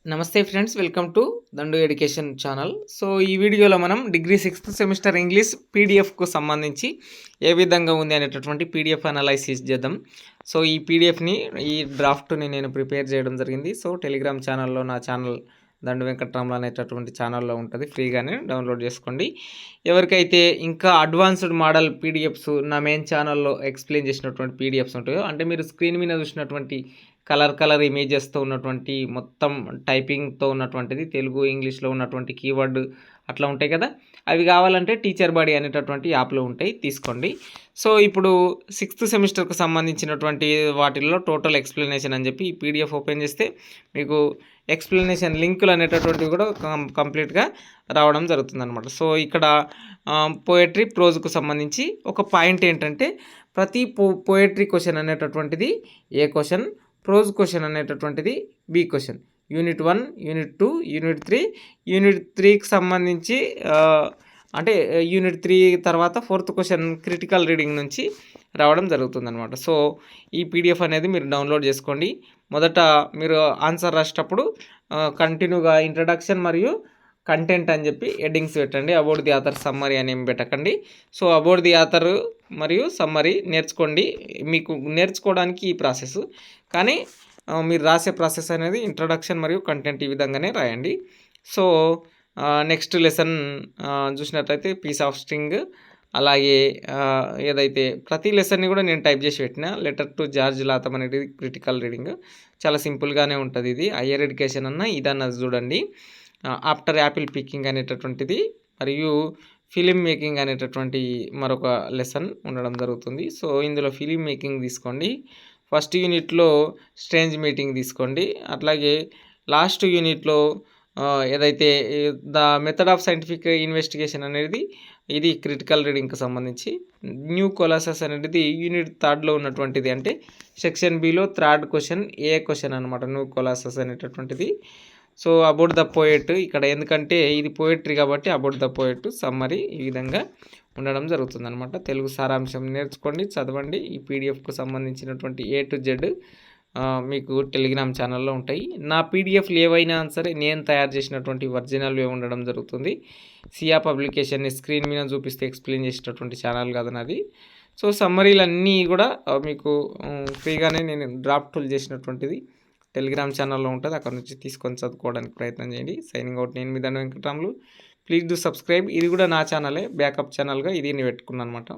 నమస్తే friends, welcome to Dandu education channel. So ఈ వీడియోలో మనం డిగ్రీ 6th సెమిస్టర్ ఇంగ్లీష్ పీడిఎఫ్కు సంబంధించి ఏ విధంగా ఉంది అనేటటువంటి పీడిఎఫ్ అనాలైసిస్ చేద్దాం. సో ఈ పీడిఎఫ్ని ఈ డ్రాఫ్ట్ని నేను ప్రిపేర్ చేయడం జరిగింది. సో టెలిగ్రామ్ ఛానల్లో నా ఛానల్ దండు వెంకట్రాములు అనేటటువంటి ఛానల్లో ఉంటుంది, ఫ్రీగానే డౌన్లోడ్ చేసుకోండి. ఎవరికైతే ఇంకా అడ్వాన్స్డ్ మోడల్ పీడిఎఫ్స్ నా మెయిన్ ఛానల్లో ఎక్స్ప్లెయిన్ చేసినటువంటి పీడిఎఫ్స్ ఉంటాయో, అంటే మీరు స్క్రీన్ మీద చూసినటువంటి కలర్ ఇమేజెస్తో ఉన్నటువంటి మొత్తం టైపింగ్తో ఉన్నటువంటిది తెలుగు ఇంగ్లీష్లో ఉన్నటువంటి కీవర్డ్ అట్లా ఉంటాయి కదా, అవి కావాలంటే టీచర్ బడి అనేటటువంటి యాప్లో ఉంటాయి, తీసుకోండి. సో ఇప్పుడు 6th సెమిస్టర్కి సంబంధించినటువంటి వాటిల్లో టోటల్ ఎక్స్ప్లెనేషన్ అని చెప్పి ఈ పీడిఎఫ్ ఓపెన్ చేస్తే మీకు ఎక్స్ప్లెనేషన్ లింకులు అనేటటువంటివి కూడా కంప్లీట్గా రావడం జరుగుతుంది అనమాట. సో ఇక్కడ పోయట్రీ ప్రోజ్కు సంబంధించి ఒక పాయింట్ ఏంటంటే, ప్రతి పోయట్రీ క్వశ్చన్ అనేటటువంటిది ఏ క్వశ్చన్, ప్రోజ్ క్వశ్చన్ అనేటటువంటిది B question. Unit 1, unit 2, unit 3, unit 3కి సంబంధించి అంటే యూనిట్ 3 తర్వాత 4th క్వశ్చన్ క్రిటికల్ రీడింగ్ నుంచి రావడం జరుగుతుందన్నమాట. సో ఈ పీడిఎఫ్ అనేది మీరు డౌన్లోడ్ చేసుకోండి. మొదట మీరు ఆన్సర్ రాసేటప్పుడు కంటిన్యూగా ఇంట్రడక్షన్ మరియు కంటెంట్ అని చెప్పి హెడ్డింగ్స్ పెట్టండి. అబౌట్ ది ఆథర్ సమ్మరీ అని ఏం పెట్టకండి. సో అబౌట్ ది ఆథర్ మరియు సమ్మరీ నేర్చుకోండి. మీకు నేర్చుకోవడానికి ఈ ప్రాసెస్, కానీ మీరు రాసే ప్రాసెస్ అనేది ఇంట్రడక్షన్ మరియు కంటెంట్ ఈ విధంగానే రాయండి. సో నెక్స్ట్ లెసన్ చూసినట్లయితే పీస్ ఆఫ్ స్ట్రింగ్, అలాగే ఏదైతే ప్రతి లెసన్ని కూడా నేను టైప్ చేసి పెట్టిన లెటర్ టు జార్జ్ లాథమ్ అనేది క్రిటికల్ రీడింగ్. చాలా సింపుల్గానే ఉంటుంది. ఇది హయ్యర్ ఎడ్యుకేషన్ అన్న ఇదన్నది చూడండి. ఆఫ్టర్ యాపిల్ పికింగ్ అనేటటువంటిది మరియు ఫిలిం మేకింగ్ అనేటటువంటి మరొక లెసన్ ఉండడం జరుగుతుంది. సో ఇందులో ఫిలిం మేకింగ్ తీసుకోండి. ఫస్ట్ యూనిట్లో స్ట్రేంజ్ మీటింగ్ తీసుకోండి. అట్లాగే లాస్ట్ యూనిట్లో ఏదైతే the method of scientific investigation అనేది ఇది క్రిటికల్ రీడింగ్కి సంబంధించి. న్యూ కొలాసస్ అనేది యూనిట్ 3లో ఉన్నటువంటిది, అంటే సెక్షన్ బిలో 3rd క్వశ్చన్ ఏ క్వశ్చన్ అనమాట, న్యూ కొలాసస్ అనేటటువంటిది. సో అబౌట్ ద పోయెట్, ఇక్కడ ఎందుకంటే ఇది పోయట్రీ కాబట్టి అబౌట్ ద పోయెట్ సమ్మరీ ఈ విధంగా ఉండడం జరుగుతుందన్నమాట. తెలుగు సారాంశం నేర్చుకోండి, చదవండి. ఈ పీడిఎఫ్కు సంబంధించినటువంటి A to Z మీకు టెలిగ్రామ్ ఛానల్లో ఉంటాయి. నా పీడిఎఫ్లు ఏవైనా సరే నేను తయారు చేసినటువంటి ఒరిజినల్వే ఉండడం జరుగుతుంది. సియా పబ్లికేషన్ని స్క్రీన్ మీద చూపిస్తే ఎక్స్ప్లెయిన్ చేసేటటువంటి ఛానల్ కాదు నాది. సో సమ్మరీలు అన్నీ కూడా మీకు ఫ్రీగానే నేను డ్రాఫ్ట్లు చేసినటువంటిది టెలిగ్రామ్ ఛానల్లో ఉంటుంది, అక్కడ నుంచి తీసుకొని చదువుకోవడానికి ప్రయత్నం చేయండి. సైనింగ్ అవుట్, నేను మీ దండు వెంకట్రాములు. Please do subscribe. ఇది కూడా నా ఛానలే, బ్యాకప్ ఛానల్గా ఇది నేను పెట్టుకున్నాను అనమాట.